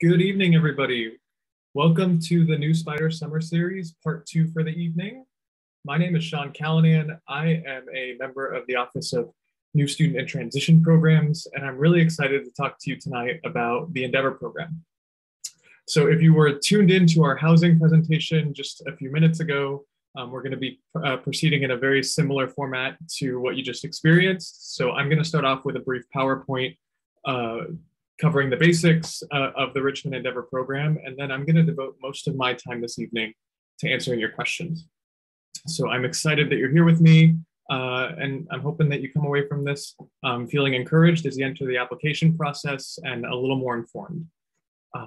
Good evening, everybody. Welcome to the New Spider Summer Series, Part 2 for the evening. My name is Sean Callanan. I am a member of the Office of New Student and Transition Programs, and I'm really excited to talk to you tonight about the Endeavor program. So if you were tuned into our housing presentation just a few minutes ago, we're going to be proceeding in a very similar format to what you just experienced. So I'm going to start off with a brief PowerPoint covering the basics of the Richmond Endeavor program, and then I'm going to devote most of my time this evening to answering your questions. So I'm excited that you're here with me, and I'm hoping that you come away from this feeling encouraged as you enter the application process and a little more informed.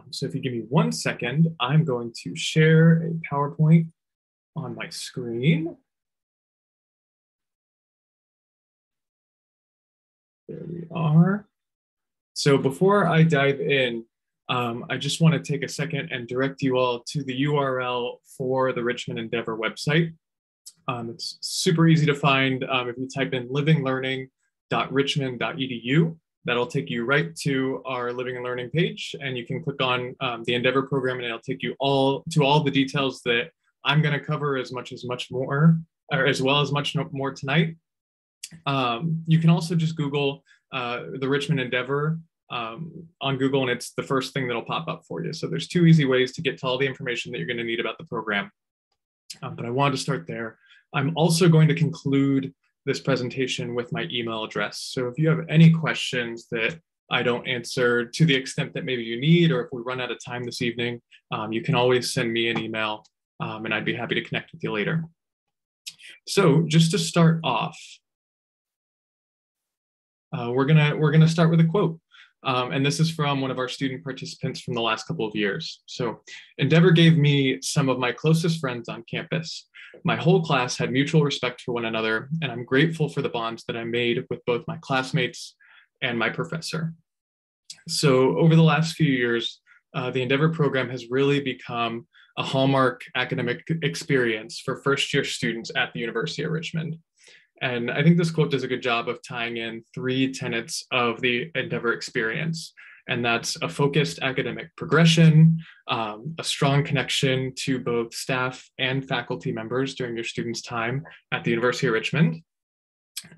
So if you give me 1 second, I'm going to share a PowerPoint on my screen. There we are. So before I dive in, I just want to take a second and direct you all to the URL for the Richmond Endeavor website. It's super easy to find. If you type in livinglearning.richmond.edu, that'll take you right to our Living and Learning page, and you can click on the Endeavor program, and it'll take you all to all the details that I'm going to cover as well as much more tonight. You can also just Google the Richmond Endeavor on Google, and it's the first thing that'll pop up for you. So there's two easy ways to get to all the information that you're going to need about the program. But I wanted to start there. I'm also going to conclude this presentation with my email address. So if you have any questions that I don't answer to the extent that maybe you need, or if we run out of time this evening, you can always send me an email, and I'd be happy to connect with you later. So just to start off, we're gonna start with a quote, and this is from one of our student participants from the last couple of years. So, Endeavor gave me some of my closest friends on campus. My whole class had mutual respect for one another, and I'm grateful for the bonds that I made with both my classmates and my professor. So over the last few years, the Endeavor program has really become a hallmark academic experience for first-year students at the University of Richmond. And I think this quote does a good job of tying in three tenets of the Endeavor experience. And that's a focused academic progression, a strong connection to both staff and faculty members during your students' time at the University of Richmond,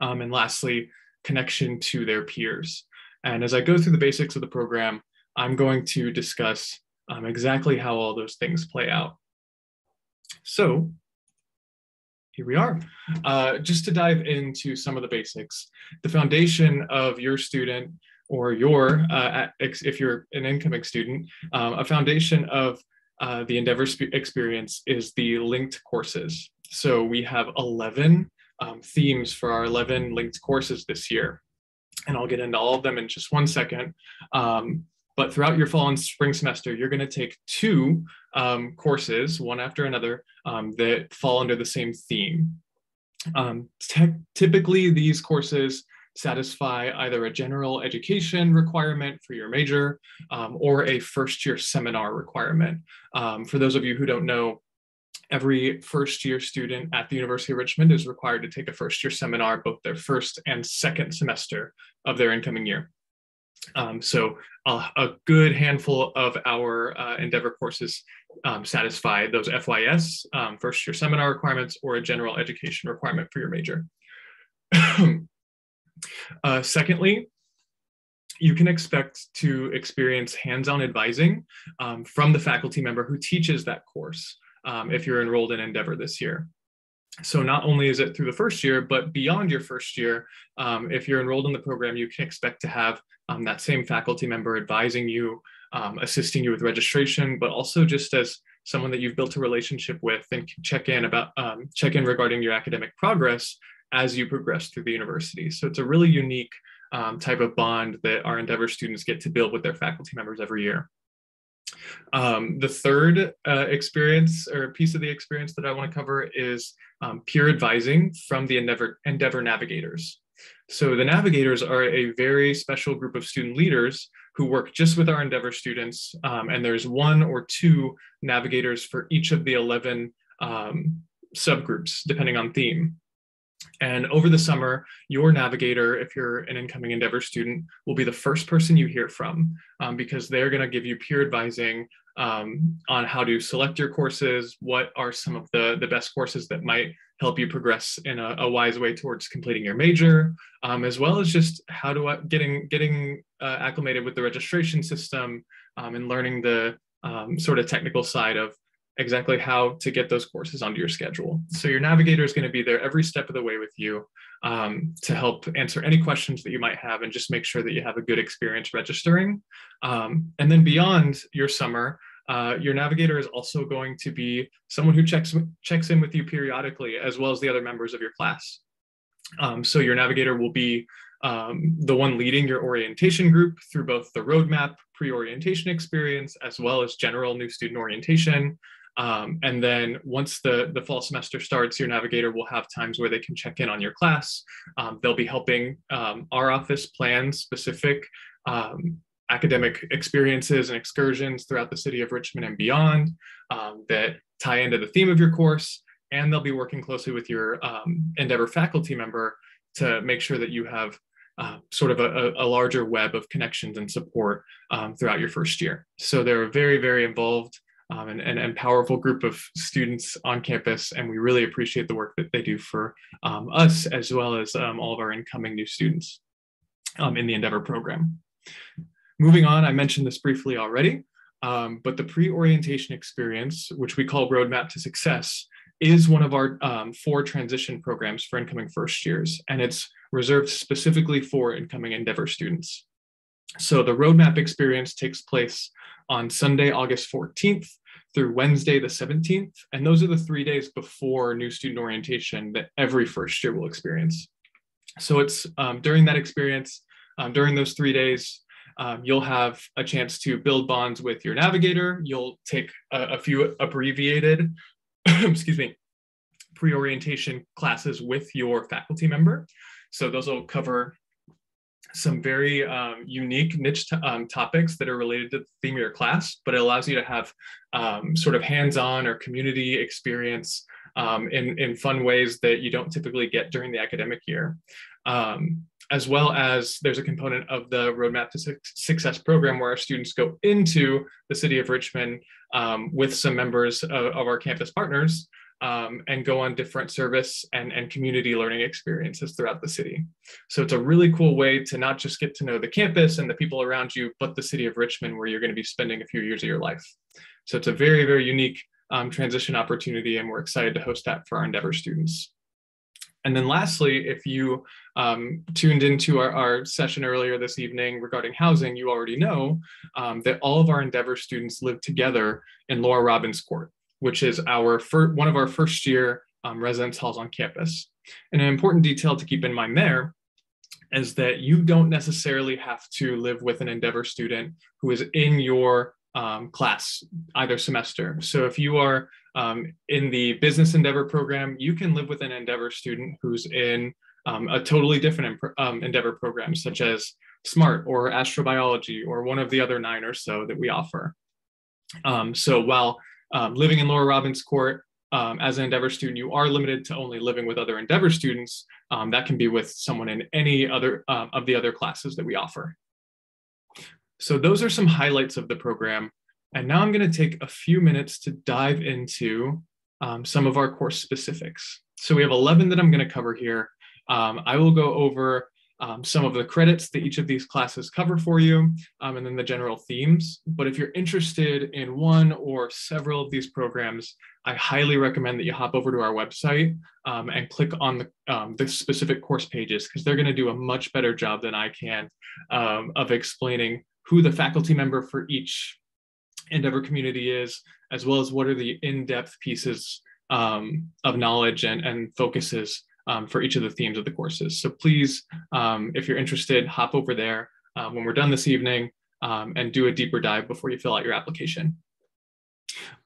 and lastly, connection to their peers. And as I go through the basics of the program, I'm going to discuss exactly how all those things play out. So, here we are. Just to dive into some of the basics, the foundation of your student or if you're an incoming student, a foundation of the Endeavor experience is the linked courses. So we have 11 themes for our 11 linked courses this year. And I'll get into all of them in just 1 second. But throughout your fall and spring semester, you're going to take two courses, one after another, that fall under the same theme. Typically, these courses satisfy either a general education requirement for your major or a first-year seminar requirement. For those of you who don't know, every first-year student at the University of Richmond is required to take a first-year seminar both their first and second semester of their incoming year. So a good handful of our Endeavor courses satisfy those FYS, first year seminar requirements, or a general education requirement for your major. Secondly, you can expect to experience hands-on advising from the faculty member who teaches that course if you're enrolled in Endeavor this year. So not only is it through the first year, but beyond your first year, if you're enrolled in the program, you can expect to have that same faculty member advising you, assisting you with registration, but also just as someone that you've built a relationship with and can check in regarding your academic progress as you progress through the university. So it's a really unique type of bond that our Endeavor students get to build with their faculty members every year. The third experience or piece of the experience that I want to cover is peer advising from the Endeavor navigators. So the navigators are a very special group of student leaders who work just with our Endeavor students, and there's one or two navigators for each of the 11 subgroups, depending on theme. And over the summer, your navigator, if you're an incoming Endeavor student, will be the first person you hear from, because they're going to give you peer advising on how to select your courses, what are some of the best courses that might help you progress in a wise way towards completing your major, as well as just how to getting acclimated with the registration system, and learning the sort of technical side of exactly how to get those courses onto your schedule. So your navigator is going to be there every step of the way with you, to help answer any questions that you might have and just make sure that you have a good experience registering. And then beyond your summer, your navigator is also going to be someone who checks in with you periodically, as well as the other members of your class. So your navigator will be the one leading your orientation group through both the roadmap pre-orientation experience, as well as general new student orientation. And then once the fall semester starts, your navigator will have times where they can check in on your class. They'll be helping our office plan specific academic experiences and excursions throughout the city of Richmond and beyond, that tie into the theme of your course. And they'll be working closely with your Endeavor faculty member to make sure that you have sort of a larger web of connections and support throughout your first year. So they're a very, very involved and powerful group of students on campus, and we really appreciate the work that they do for us, as well as all of our incoming new students in the Endeavor program. Moving on, I mentioned this briefly already, but the pre-orientation experience, which we call Roadmap to Success, is one of our 4 transition programs for incoming first years, and it's reserved specifically for incoming Endeavor students. So the roadmap experience takes place on Sunday, August 14th through Wednesday, the 17th. And those are the 3 days before new student orientation that every first year will experience. So it's during that experience, during those 3 days, you'll have a chance to build bonds with your navigator. You'll take a few abbreviated, excuse me, pre-orientation classes with your faculty member. So those will cover some very unique niche topics that are related to the theme of your class, but it allows you to have sort of hands-on or community experience in fun ways that you don't typically get during the academic year. As well as there's a component of the Roadmap to Success program where our students go into the city of Richmond with some members of our campus partners, and go on different service and community learning experiences throughout the city. So it's a really cool way to not just get to know the campus and the people around you, but the city of Richmond, where you're going to be spending a few years of your life. So it's a very, very unique transition opportunity, and we're excited to host that for our Endeavor students. And then lastly, if you tuned into our session earlier this evening regarding housing, you already know that all of our Endeavor students live together in Laura Robbins Court, which is one of our first year residence halls on campus. And an important detail to keep in mind there is that you don't necessarily have to live with an Endeavor student who is in your class either semester. So if you are in the Business Endeavor program, you can live with an Endeavor student who's in a totally different Endeavor program, such as SMART or astrobiology or one of the other 9 or so that we offer. So while living in Laura Robbins Court as an Endeavor student, you are limited to only living with other Endeavor students. That can be with someone in any other of the other classes that we offer. So those are some highlights of the program. And now I'm going to take a few minutes to dive into some of our course specifics. So we have 11 that I'm going to cover here. I will go over some of the credits that each of these classes cover for you, and then the general themes. But if you're interested in one or several of these programs, I highly recommend that you hop over to our website and click on the specific course pages, because they're going to do a much better job than I can of explaining who the faculty member for each Endeavor community is, as well as what are the in-depth pieces of knowledge and focuses for each of the themes of the courses. So please, if you're interested, hop over there when we're done this evening and do a deeper dive before you fill out your application.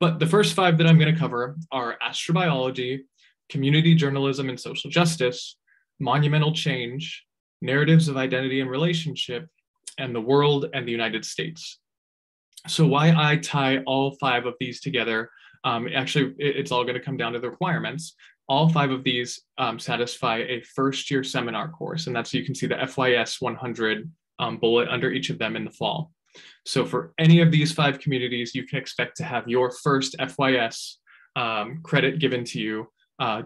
But the first 5 that I'm going to cover are astrobiology, community journalism and social justice, monumental change, narratives of identity and relationship, and the world and the United States. So why I tie all 5 of these together, actually, it's all going to come down to the requirements. all 5 of these satisfy a first-year seminar course, and that's, you can see the FYS 100 bullet under each of them in the fall. So for any of these 5 communities, you can expect to have your first FYS credit given to you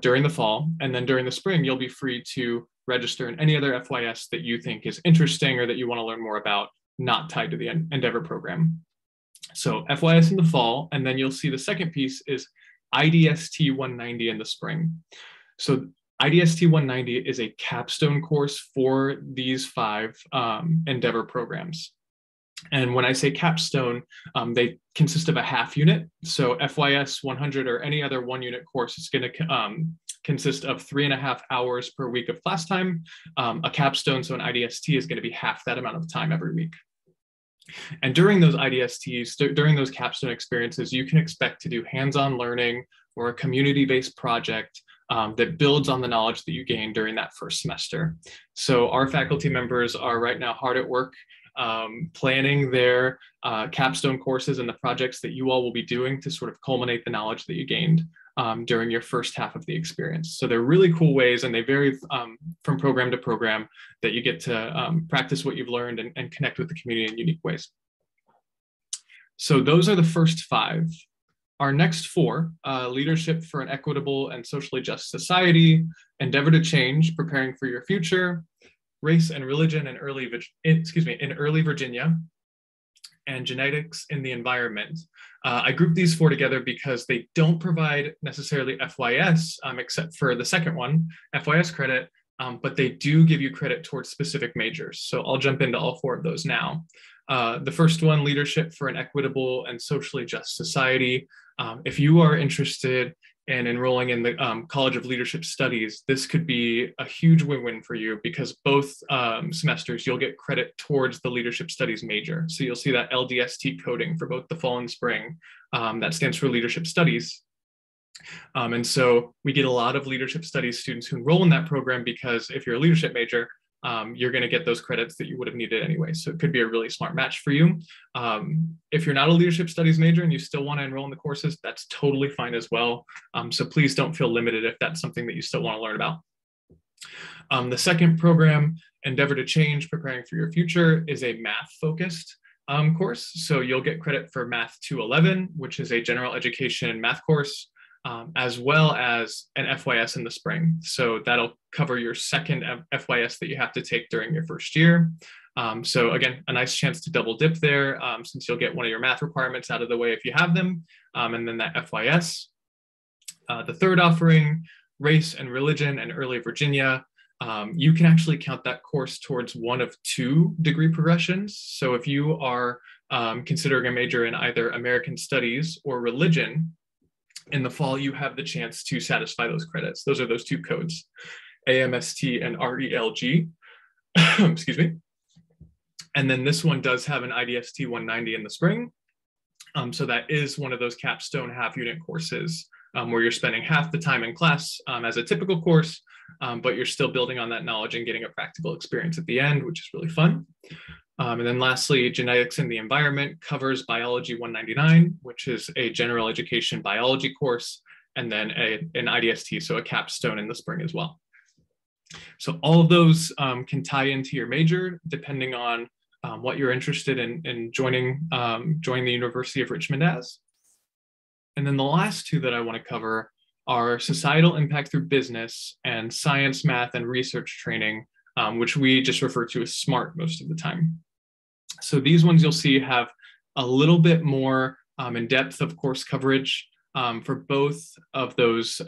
during the fall, and then during the spring, you'll be free to register in any other FYS that you think is interesting or that you want to learn more about, not tied to the Endeavor program. So FYS in the fall, and then you'll see the second piece is IDST 190 in the spring. So IDST 190 is a capstone course for these 5 Endeavor programs. And when I say capstone, they consist of a half unit. So FYS 100 or any other 1-unit course is going to consist of 3.5 hours per week of class time. A capstone, so an IDST, is going to be half that amount of time every week. And during those IDSTs, during those capstone experiences, you can expect to do hands-on learning or a community-based project that builds on the knowledge that you gain during that first semester. So our faculty members are right now hard at work planning their capstone courses and the projects that you all will be doing to sort of culminate the knowledge that you gained during your first half of the experience. So they're really cool ways, and they vary from program to program, that you get to practice what you've learned and connect with the community in unique ways. So those are the first 5. Our next 4, Leadership for an Equitable and Socially Just Society, Endeavor to Change, Preparing for Your Future, Race and Religion in Early Virginia, and Genetics in the Environment. I grouped these 4 together because they don't provide necessarily FYS, except for the second one, FYS credit, but they do give you credit towards specific majors. So I'll jump into all 4 of those now. The first one, Leadership for an Equitable and Socially Just Society. If you are interested in enrolling in the College of Leadership Studies, this could be a huge win-win for you, because both semesters you'll get credit towards the Leadership Studies major. So you'll see that LDST coding for both the fall and spring. That stands for Leadership Studies. And so we get a lot of Leadership Studies students who enroll in that program, because if you're a leadership major, you're going to get those credits that you would have needed anyway. So it could be a really smart match for you. If you're not a Leadership Studies major and you still want to enroll in the courses, that's totally fine as well. So please don't feel limited if that's something that you still want to learn about. The second program, Endeavor to Change, Preparing for Your Future, is a math-focused course. So you'll get credit for Math 211, which is a general education math course, as well as an FYS in the spring. So that'll cover your second FYS that you have to take during your first year. So again, a nice chance to double dip there, since you'll get one of your math requirements out of the way if you have them, and then that FYS. The third offering, Race and Religion in Early Virginia, you can actually count that course towards one of 2 degree progressions. So if you are considering a major in either American Studies or Religion, in the fall, you have the chance to satisfy those credits. Those are those 2 codes, AMST and RELG. Excuse me. And then this one does have an IDST 190 in the spring. So that is one of those capstone half-unit courses where you're spending half the time in class as a typical course, but you're still building on that knowledge and getting a practical experience at the end, which is really fun. And then lastly, Genetics in the Environment covers Biology 199, which is a general education biology course, and then an IDST, so a capstone in the spring as well. So all of those can tie into your major depending on what you're interested in joining the University of Richmond as. And then the last 2 that I want to cover are Societal Impact Through Business and Science, Math, and Research Training, which we just refer to as SMART most of the time. So these ones you'll see have a little bit more in depth of course coverage for both of those,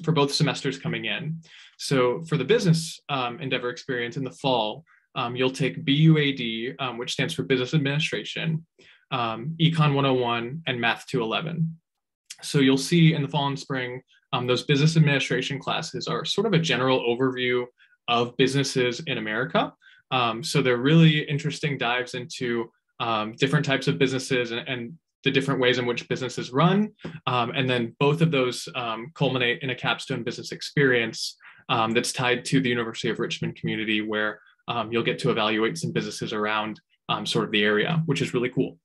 for both semesters coming in. So for the business Endeavor experience in the fall, you'll take BUAD, which stands for Business Administration, Econ 101, and Math 211. So you'll see in the fall and spring, those business administration classes are sort of a general overview of businesses in America. So they're really interesting dives into different types of businesses and the different ways in which businesses run. And then both of those culminate in a capstone business experience that's tied to the University of Richmond community, where you'll get to evaluate some businesses around sort of the area, which is really cool.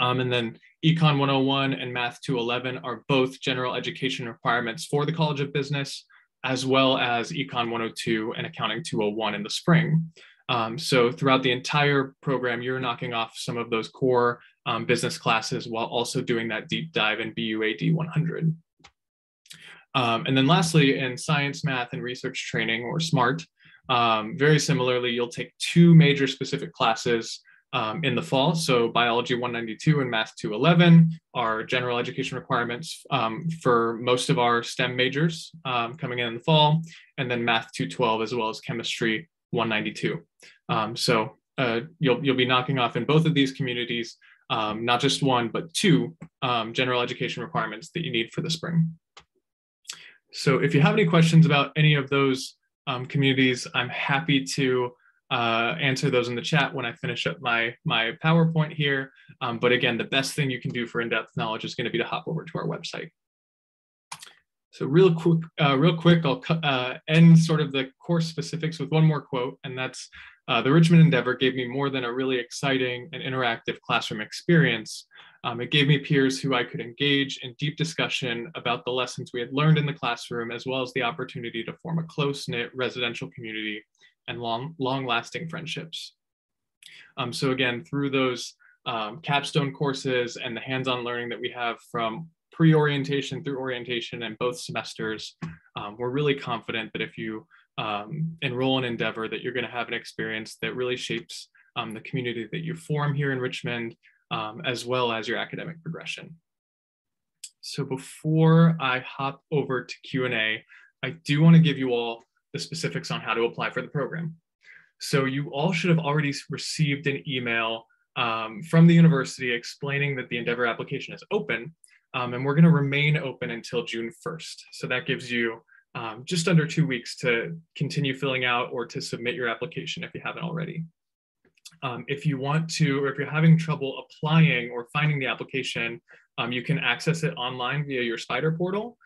And then Econ 101 and Math 211 are both general education requirements for the College of Business, as well as Econ 102 and Accounting 201 in the spring. So throughout the entire program, you're knocking off some of those core business classes while also doing that deep dive in BUAD 100. And then lastly, in science, math, and research training, or SMART, very similarly, you'll take two major specific classes in the fall. So biology 192 and math 211 are general education requirements for most of our STEM majors coming in the fall, and then math 212 as well as chemistry 192. So you'll be knocking off in both of these communities, not just one, but two general education requirements that you need for the spring. So if you have any questions about any of those communities, I'm happy to answer those in the chat when I finish up my PowerPoint here. But again, the best thing you can do for in-depth knowledge is going to be to hop over to our website. So real quick, I'll end sort of the course specifics with one more quote, and that's the Richmond Endeavor gave me more than a really exciting and interactive classroom experience. It gave me peers who I could engage in deep discussion about the lessons we had learned in the classroom, as well as the opportunity to form a close-knit residential community and long-lasting friendships. So again, through those capstone courses and the hands-on learning that we have from pre-orientation through orientation and both semesters, we're really confident that if you enroll in Endeavor, that you're going to have an experience that really shapes the community that you form here in Richmond, as well as your academic progression. So before I hop over to Q&A, I do want to give you all the specifics on how to apply for the program. So you all should have already received an email from the university explaining that the Endeavor application is open, and we're going to remain open until June 1st. So that gives you just under 2 weeks to continue filling out or to submit your application if you haven't already. If you want to, or if you're having trouble applying or finding the application, you can access it online via your Spider portal.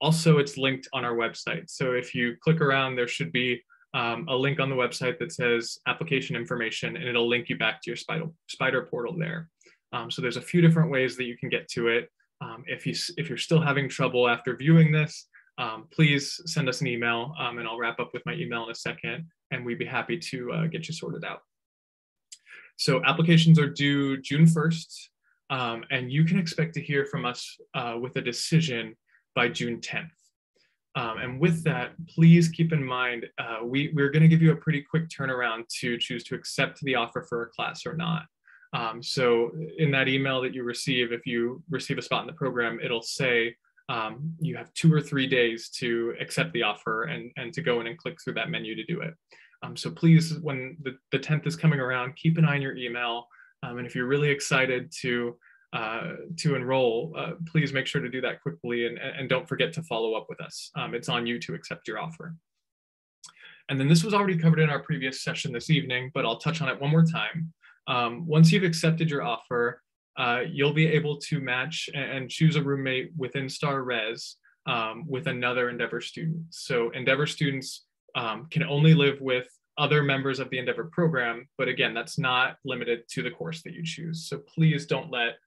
Also, it's linked on our website. So if you click around, there should be a link on the website that says application information, and it'll link you back to your Spider portal there. So there's a few different ways that you can get to it. If you're still having trouble after viewing this, please send us an email, and I'll wrap up with my email in a second, and we'd be happy to get you sorted out. So applications are due June 1st, and you can expect to hear from us with a decision by June 10th. And with that, please keep in mind, we're going to give you a pretty quick turnaround to choose to accept the offer for a class or not. So in that email that you receive, if you receive a spot in the program, it'll say you have 2 or 3 days to accept the offer and to go in and click through that menu to do it. So please, when the 10th is coming around, keep an eye on your email. And if you're really excited to enroll, please make sure to do that quickly, and don't forget to follow up with us. It's on you to accept your offer. And then this was already covered in our previous session this evening, but I'll touch on it one more time. Once you've accepted your offer, you'll be able to match and choose a roommate within Star Res with another Endeavor student. So Endeavor students can only live with other members of the Endeavor program, but again, that's not limited to the course that you choose. So please don't let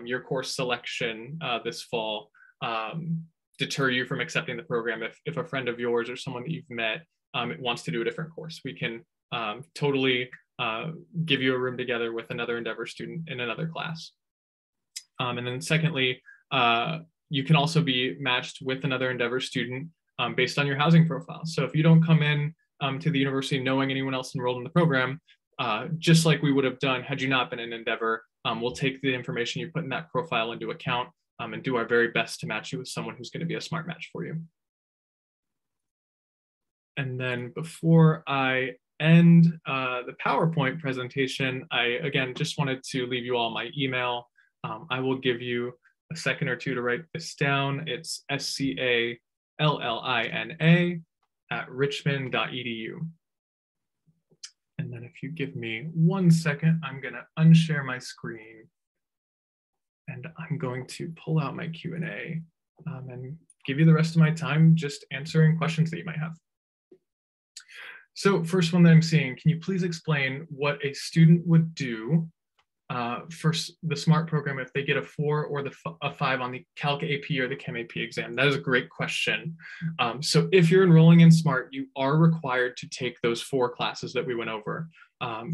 your course selection this fall deter you from accepting the program. If a friend of yours or someone that you've met wants to do a different course, we can totally give you a room together with another Endeavor student in another class. And then secondly, you can also be matched with another Endeavor student based on your housing profile. So if you don't come in to the university knowing anyone else enrolled in the program, just like we would have done had you not been in Endeavor, we'll take the information you put in that profile into account and do our very best to match you with someone who's going to be a smart match for you. And then before I end the PowerPoint presentation, I, again, just wanted to leave you all my email. I will give you a second or two to write this down. It's scallina@richmond.edu. And then if you give me 1 second, I'm going to unshare my screen, and I'm going to pull out my Q&A and give you the rest of my time just answering questions that you might have. So first one that I'm seeing, can you please explain what a student would do for the SMART program if they get a 4 or a 5 on the Calc AP or the Chem AP exam? That is a great question. So if you're enrolling in SMART, you are required to take those 4 classes that we went over.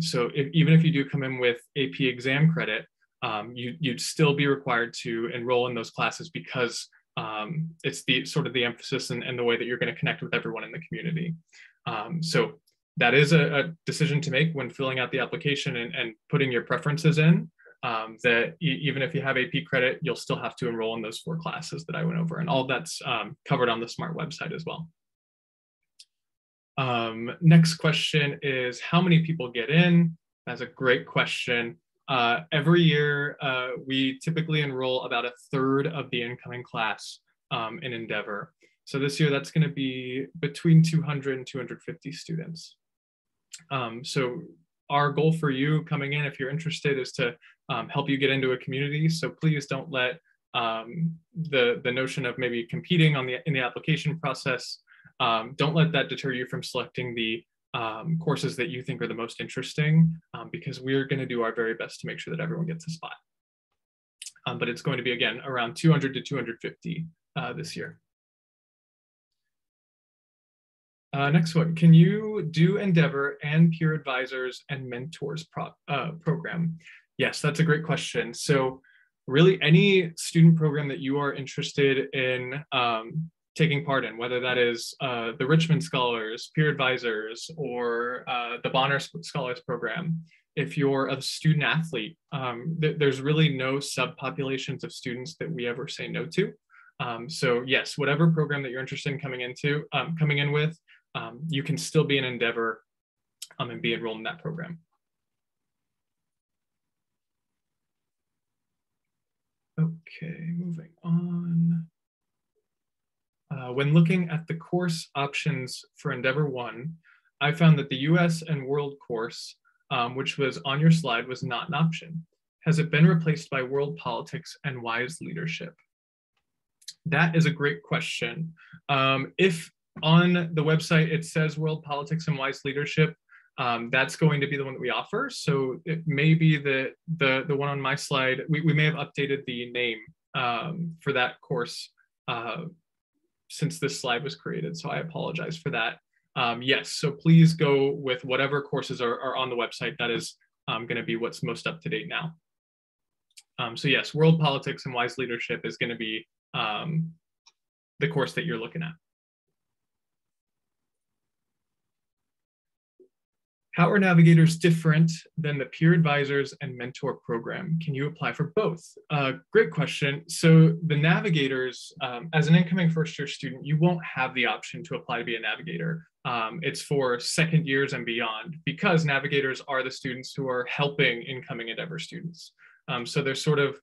So even if you do come in with AP exam credit, you'd still be required to enroll in those classes because it's the sort of the emphasis and the way that you're going to connect with everyone in the community. So that is a decision to make when filling out the application and putting your preferences in, that even if you have AP credit, you'll still have to enroll in those 4 classes that I went over, and all that's covered on the SMART website as well. Next question is, how many people get in? That's a great question. Every year, we typically enroll about 1/3 of the incoming class in Endeavor. So this year, that's going to be between 200 and 250 students. So our goal for you coming in, if you're interested, is to help you get into a community. So please don't let the notion of maybe competing in the application process, don't let that deter you from selecting the courses that you think are the most interesting, because we're going to do our very best to make sure that everyone gets a spot. But it's going to be, again, around 200 to 250 this year. Next one, can you do Endeavor and peer advisors and mentors program? Yes, that's a great question. So really any student program that you are interested in taking part in, whether that is the Richmond Scholars, peer advisors, or the Bonner Scholars program, if you're a student athlete, there's really no subpopulations of students that we ever say no to. So yes, whatever program that you're interested in coming in with, you can still be an Endeavor and be enrolled in that program. Okay, moving on. When looking at the course options for Endeavor 1, I found that the US and World course, which was on your slide, was not an option. Has it been replaced by World Politics and Wise Leadership? That is a great question. If on the website it says World Politics and Wise Leadership, that's going to be the one that we offer. So it may be the one on my slide. We may have updated the name for that course since this slide was created. So I apologize for that. Yes, so please go with whatever courses are on the website. That is going to be what's most up to date now. So yes, World Politics and Wise Leadership is going to be the course that you're looking at. How are navigators different than the peer advisors and mentor program? Can you apply for both? Great question. So the navigators, as an incoming first-year student, you won't have the option to apply to be a navigator. It's for second years and beyond, because navigators are the students who are helping incoming Endeavor students. So they're sort of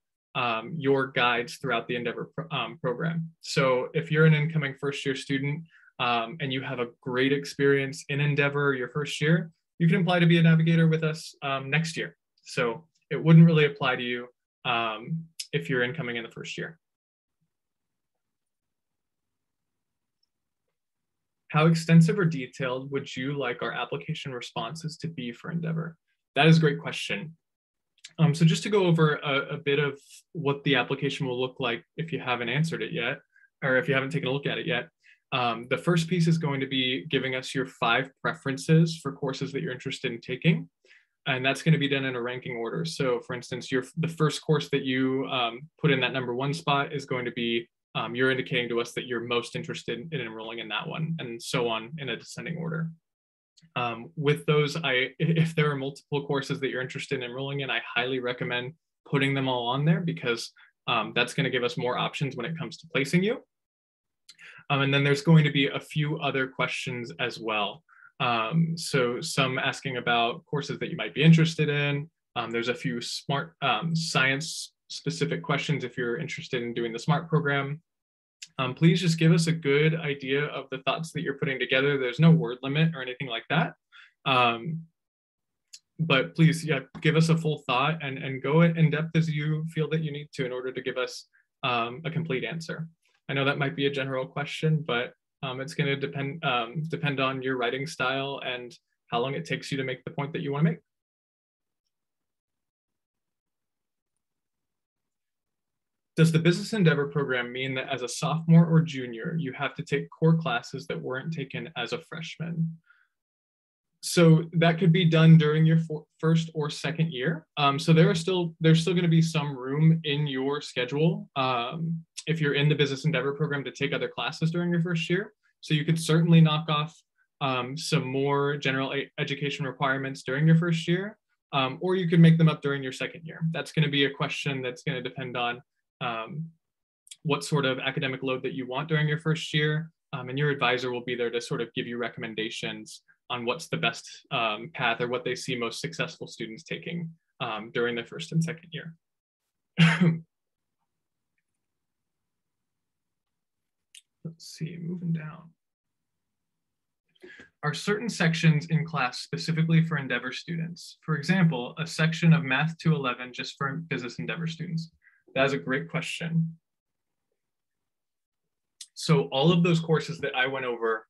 your guides throughout the Endeavor program. So if you're an incoming first-year student and you have a great experience in Endeavor your first year, you can apply to be a navigator with us next year. So it wouldn't really apply to you if you're incoming in the first year. How extensive or detailed would you like our application responses to be for Endeavor? That is a great question. So just to go over a bit of what the application will look like if you haven't answered it yet, or if you haven't taken a look at it yet. The first piece is going to be giving us your 5 preferences for courses that you're interested in taking. And that's going to be done in a ranking order. So for instance, the first course that you put in that number 1 spot is going to be, you're indicating to us that you're most interested in enrolling in that one, and so on in a descending order. With those, if there are multiple courses that you're interested in enrolling in, I highly recommend putting them all on there, because that's going to give us more options when it comes to placing you. And then there's going to be a few other questions as well. So some asking about courses that you might be interested in. There's a few SMART science specific questions if you're interested in doing the SMART program. Please just give us a good idea of the thoughts that you're putting together. There's no word limit or anything like that. But please, yeah, give us a full thought and go in depth as you feel that you need to in order to give us a complete answer. I know that might be a general question, but it's going to depend on your writing style and how long it takes you to make the point that you want to make. Does the Business Endeavor program mean that as a sophomore or junior, you have to take core classes that weren't taken as a freshman? So that could be done during your first or second year. So there's still going to be some room in your schedule if you're in the Business Endeavor program to take other classes during your first year. So you could certainly knock off some more general education requirements during your first year, or you could make them up during your second year. That's going to be a question that's going to depend on what sort of academic load that you want during your first year. And your advisor will be there to sort of give you recommendations on what's the best path or what they see most successful students taking during their first and second year. Let's see, moving down. Are certain sections in class specifically for Endeavor students? For example, a section of Math 211 just for Business Endeavor students? That is a great question. So all of those courses that I went over,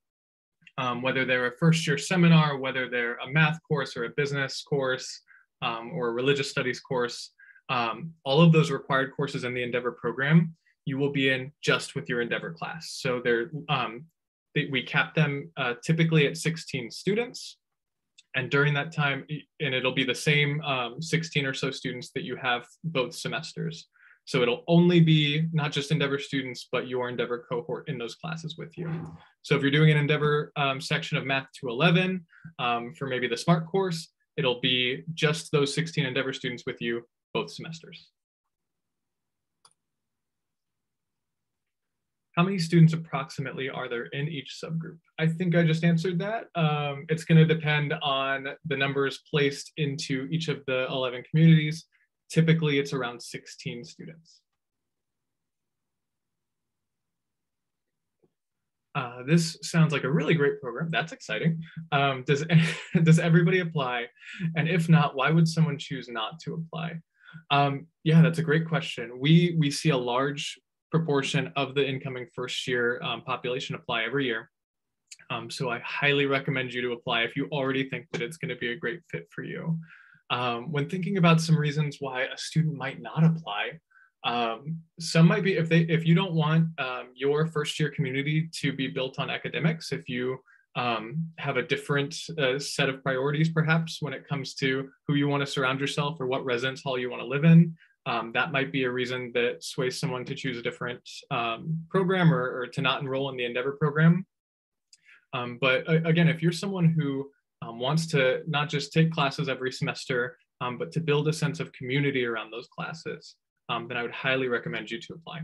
whether they're a first year seminar, whether they're a math course or a business course or a religious studies course, all of those required courses in the Endeavor program, you will be in just with your Endeavor class. So we cap them typically at 16 students. And during that time, and it'll be the same 16 or so students that you have both semesters. So it'll only be not just Endeavor students, but your Endeavor cohort in those classes with you. So if you're doing an Endeavor section of Math 211 for maybe the SMART course, it'll be just those 16 Endeavor students with you both semesters. How many students approximately are there in each subgroup? I think I just answered that. It's going to depend on the numbers placed into each of the 11 communities. Typically, it's around 16 students. This sounds like a really great program. That's exciting. Does everybody apply? And if not, why would someone choose not to apply? Yeah, that's a great question. We see a large proportion of the incoming first year population apply every year. So I highly recommend you to apply if you already think that it's going to be a great fit for you. When thinking about some reasons why a student might not apply, some might be if you don't want your first year community to be built on academics, if you have a different set of priorities perhaps when it comes to who you want to surround yourself or what residence hall you want to live in, that might be a reason that sways someone to choose a different program or to not enroll in the Endeavor program. But again, if you're someone who wants to not just take classes every semester, but to build a sense of community around those classes, then I would highly recommend you to apply.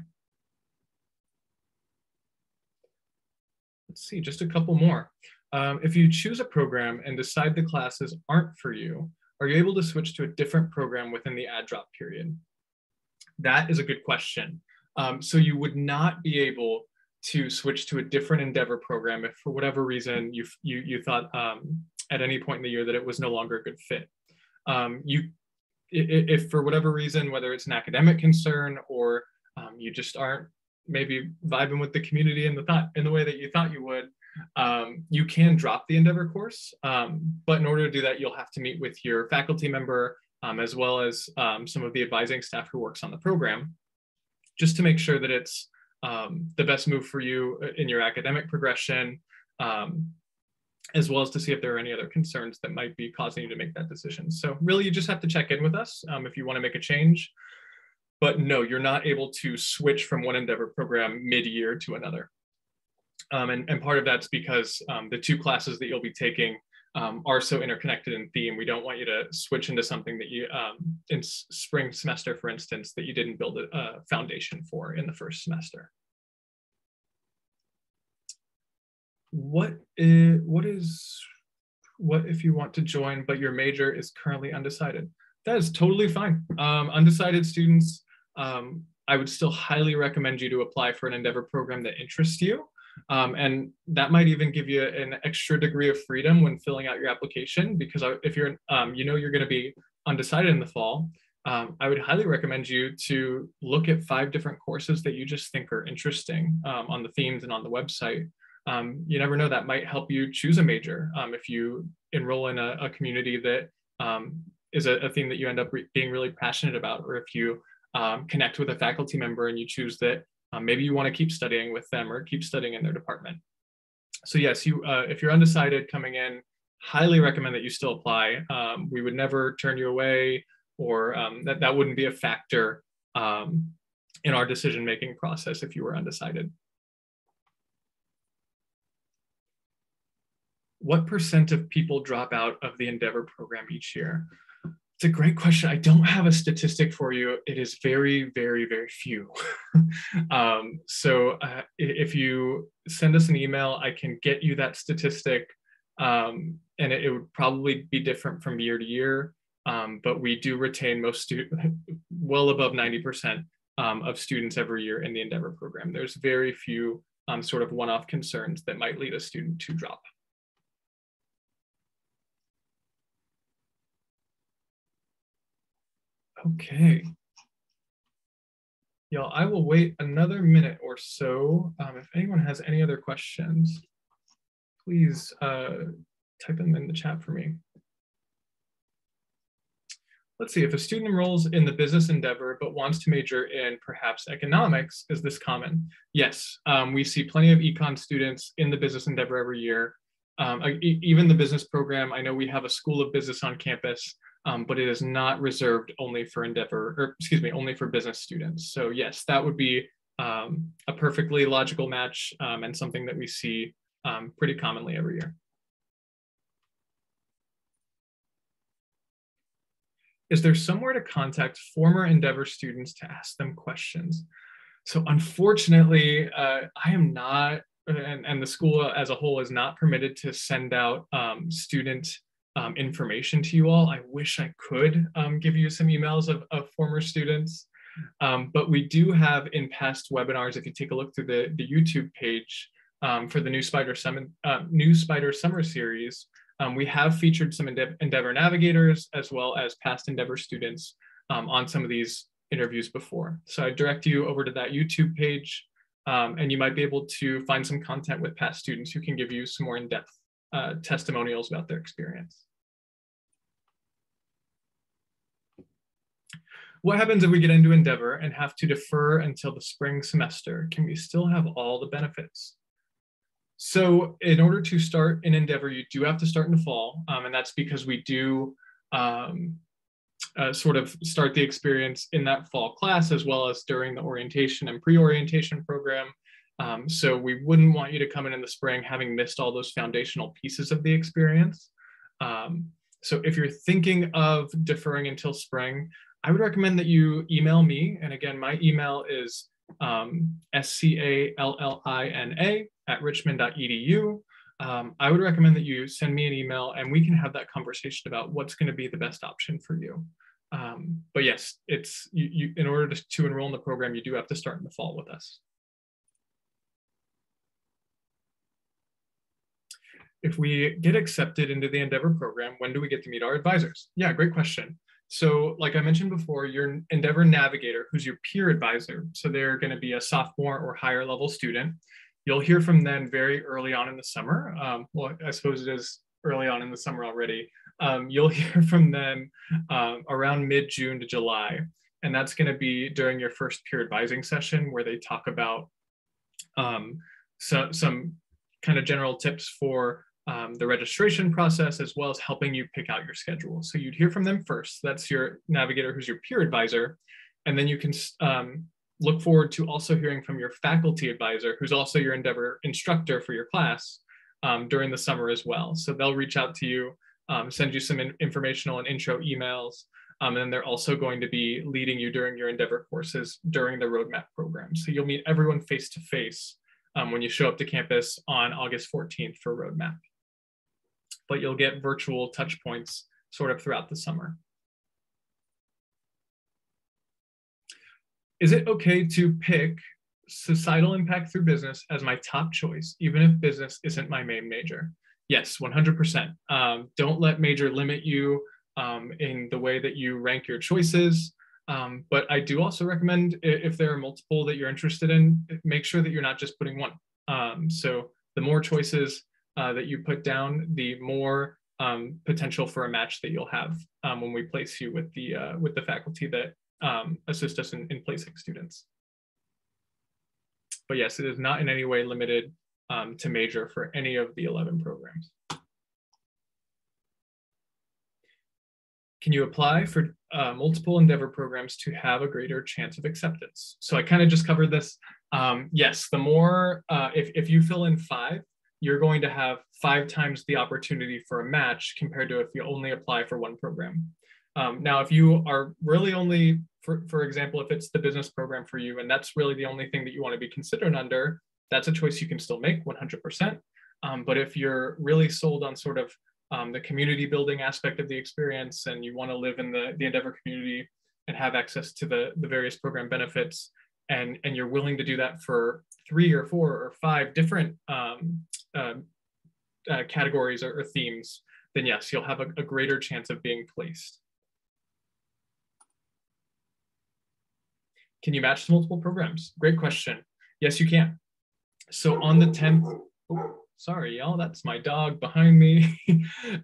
Let's see, just a couple more. If you choose a program and decide the classes aren't for you, are you able to switch to a different program within the add drop period? That is a good question. So you would not be able to switch to a different Endeavor program if for whatever reason you thought at any point in the year that it was no longer a good fit. If for whatever reason, whether it's an academic concern or you just aren't maybe vibing with the community in the way that you thought you would, you can drop the Endeavor course. But in order to do that, you'll have to meet with your faculty member as well as some of the advising staff who works on the program, just to make sure that it's the best move for you in your academic progression, as well as to see if there are any other concerns that might be causing you to make that decision. So really, you just have to check in with us if you want to make a change. But no, you're not able to switch from one Endeavor program mid-year to another. And part of that's because the two classes that you'll be taking are so interconnected in theme. We don't want you to switch into something that you, in spring semester, for instance, that you didn't build a foundation for in the first semester. What if you want to join, but your major is currently undecided? That is totally fine. Undecided students, I would still highly recommend you to apply for an Endeavor program that interests you. And that might even give you an extra degree of freedom when filling out your application, because if you're, you're going to be undecided in the fall, I would highly recommend you to look at 5 different courses that you just think are interesting on the themes and on the website. You never know, that might help you choose a major. If you enroll in a community that is a theme that you end up being really passionate about, or if you connect with a faculty member and you choose that maybe you want to keep studying with them or keep studying in their department. So yes, if you're undecided coming in, highly recommend that you still apply. We would never turn you away, or that wouldn't be a factor in our decision-making process if you were undecided. What % of people drop out of the Endeavor program each year? It's a great question. I don't have a statistic for you. It is very, very, very few. If you send us an email, I can get you that statistic. And it would probably be different from year to year. But we do retain most students, well above 90% of students every year in the Endeavor program. There's very few sort of one-off concerns that might lead a student to drop. Okay. Y'all, I will wait another minute or so. If anyone has any other questions, please type them in the chat for me. Let's see, if a student enrolls in the business endeavor but wants to major in perhaps economics, is this common? Yes, we see plenty of econ students in the business endeavor every year. Even the business program, I know we have a school of business on campus, but it is not reserved only for only for business students. So yes, that would be a perfectly logical match and something that we see pretty commonly every year. Is there somewhere to contact former Endeavor students to ask them questions? So unfortunately, I am not, and the school as a whole is not permitted to send out student information to you all. I wish I could give you some emails of former students, but we do have in past webinars, if you take a look through the YouTube page for the New Spider Summer Series, we have featured some Endeavor navigators as well as past Endeavor students on some of these interviews before. So I direct you over to that YouTube page, and you might be able to find some content with past students who can give you some more in-depth testimonials about their experience. What happens if we get into Endeavor and have to defer until the spring semester? Can we still have all the benefits? So in order to start in Endeavor, you do have to start in the fall, and that's because we do sort of start the experience in that fall class as well as during the orientation and pre-orientation program. So we wouldn't want you to come in the spring having missed all those foundational pieces of the experience. So if you're thinking of deferring until spring, I would recommend that you email me. And again, my email is scallina@richmond.edu. I would recommend that you send me an email and we can have that conversation about what's going to be the best option for you. But yes, it's in order to enroll in the program, you do have to start in the fall with us. If we get accepted into the Endeavor program, when do we get to meet our advisors? Yeah, great question. So like I mentioned before, your Endeavor navigator, who's your peer advisor, so they're going to be a sophomore or higher level student. You'll hear from them very early on in the summer. Well, I suppose it is early on in the summer already. You'll hear from them around mid-June to July. And that's going to be during your first peer advising session where they talk about some kind of general tips for the registration process, as well as helping you pick out your schedule. So you'd hear from them first. That's your navigator, who's your peer advisor. And then you can look forward to also hearing from your faculty advisor, who's also your Endeavor instructor for your class during the summer as well. So they'll reach out to you, send you some informational and intro emails. And then they're also going to be leading you during your Endeavor courses during the roadmap program. So you'll meet everyone face-to-face when you show up to campus on August 14th for roadmap. But you'll get virtual touch points sort of throughout the summer. Is it okay to pick societal impact through business as my top choice, even if business isn't my main major? Yes, 100%. Don't let major limit you in the way that you rank your choices. But I do also recommend, if there are multiple that you're interested in, make sure that you're not just putting one. So the more choices that you put down, the more potential for a match that you'll have when we place you with the faculty that assist us in placing students. But yes, it is not in any way limited to major for any of the 11 programs. Can you apply for multiple Endeavor programs to have a greater chance of acceptance? So I kind of just covered this. Yes, the more, if you fill in 5, you're going to have 5 times the opportunity for a match compared to if you only apply for one program. Now, if you are really only, for example, if it's the business program for you, and that's really the only thing that you want to be considered under, that's a choice you can still make 100%. But if you're really sold on sort of the community building aspect of the experience, and you want to live in the Endeavor community and have access to the various program benefits, and you're willing to do that for 3 or 4 or 5 different categories or themes, then yes, you'll have a greater chance of being placed. Can you match to multiple programs? Great question. Yes, you can. So on the 10th, oh, sorry, y'all, that's my dog behind me.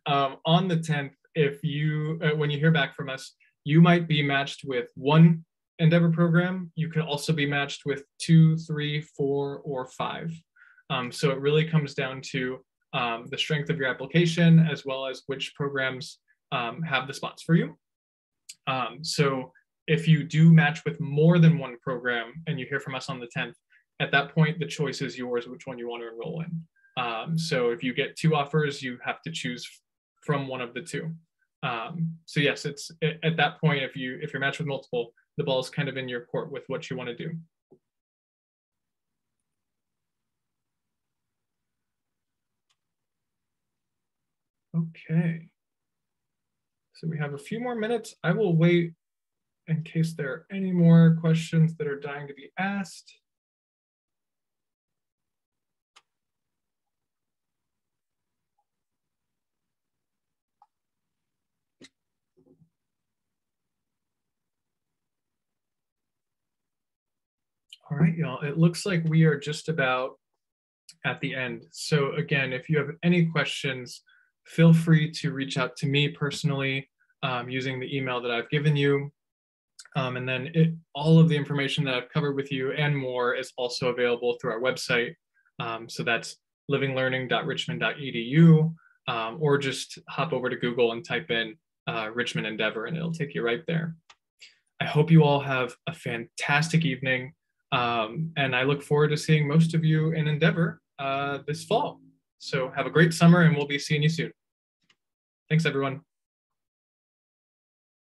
On the 10th, if you, when you hear back from us, you might be matched with 1 Endeavor program. You could also be matched with 2, 3, 4, or 5. So it really comes down to the strength of your application, as well as which programs have the spots for you. So if you do match with more than 1 program and you hear from us on the 10th, at that point, the choice is yours, which one you want to enroll in. So if you get 2 offers, you have to choose from one of the 2. So yes, it's at that point, if you're matched with multiple, the ball is kind of in your court with what you want to do. Okay. So we have a few more minutes. I will wait in case there are any more questions that are dying to be asked. All right, y'all, it looks like we are just about at the end. So again, if you have any questions, feel free to reach out to me personally using the email that I've given you. And then all of the information that I've covered with you and more is also available through our website. So that's livinglearning.richmond.edu, or just hop over to Google and type in Richmond Endeavor and it'll take you right there. I hope you all have a fantastic evening. And I look forward to seeing most of you in Endeavor this fall. So have a great summer and we'll be seeing you soon. Thanks, everyone.